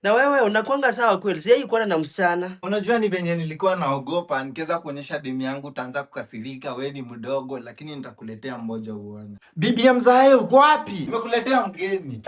Na wewe unakuanga sawa kweli? Sijai kuona na msichana. Unajua ni venye nilikuwa naogopa nikiweza kuonyesha demu yangu utaanza kukasirika, wewe ni mdogo, lakini nitakuletea mmoja uone. Bibi ya mzae uko wapi? Nimekuletea mgeni.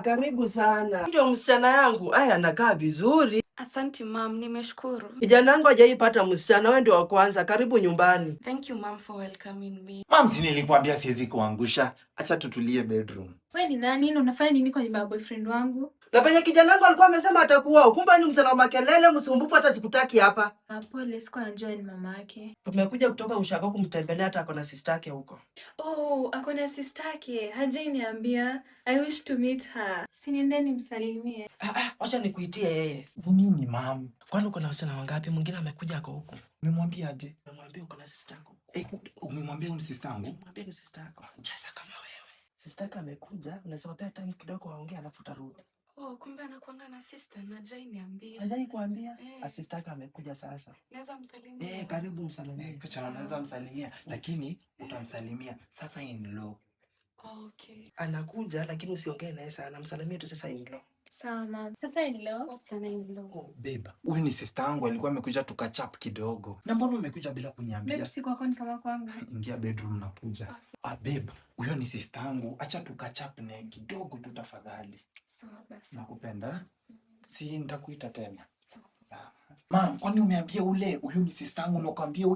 Karibu sana. Ndio msichana yangu. Aya, anakaa vizuri. Asante mom, nimeshukuru. Kijana wangu hajaipata msichana, wewe ndio wa kwanza. Karibu nyumbani. Thank you mom for welcoming me. Mom, si nilikwambia siwezi kuangusha. Acha tutulie bedroom. Wewe ni nani na unafanya nini kwa nyumba ya boyfriend wangu? Na penye kijana wangu alikuwa amesema atakuoa. Kumbe ni msichana wa makelele, msumbufu, hata sikutaki hapa. Pole, sikuwa najua ni mama yake. Tumekuja kutoka ushago kumtembelea, hata ako na sister yake huko. Oh, ako na sister yake. Hajaniambia. I wish to meet her. Si niendeni msalimie. Acha nikuitie yeye. Nini mom? Kwani uko na wasichana wangapi? Mwingine amekuja ako huko. Umemwambia aje? Nimemwambia uko na sister yako. Umemwambia ni sister yangu? Mwambie ni sister yako. Jaza kama wewe. Sister yako amekuja, unasema pia time kidogo waongee alafu utarudi. Oh, kumbe anakuanga na sister na Jai niambia. Hajai kuambia? Sister yako amekuja sasa. Naweza msalimia? Karibu msalimie. Picha naweza msalimia, lakini utamsalimia sasa in law. Okay. Anakuja lakini usiongee naye sana. Msalimie tu sasa in law. Sawa mama. Sasa in law. Sana in law. Oh, babe. Huyu ni sister yangu, alikuwa amekuja tukachap kidogo. Na mbona umekuja bila kuniambia? Babe, si kwako ni kama kwangu. Ingia bedroom nakuja. Babe, huyo ni sister yangu. Acha tukachap naye kidogo tu tafadhali. Sawa basi. Nakupenda. Si nitakuita tena. Sawa. Mama, kwani umeambia ule huyu ni sister yangu na ukaambia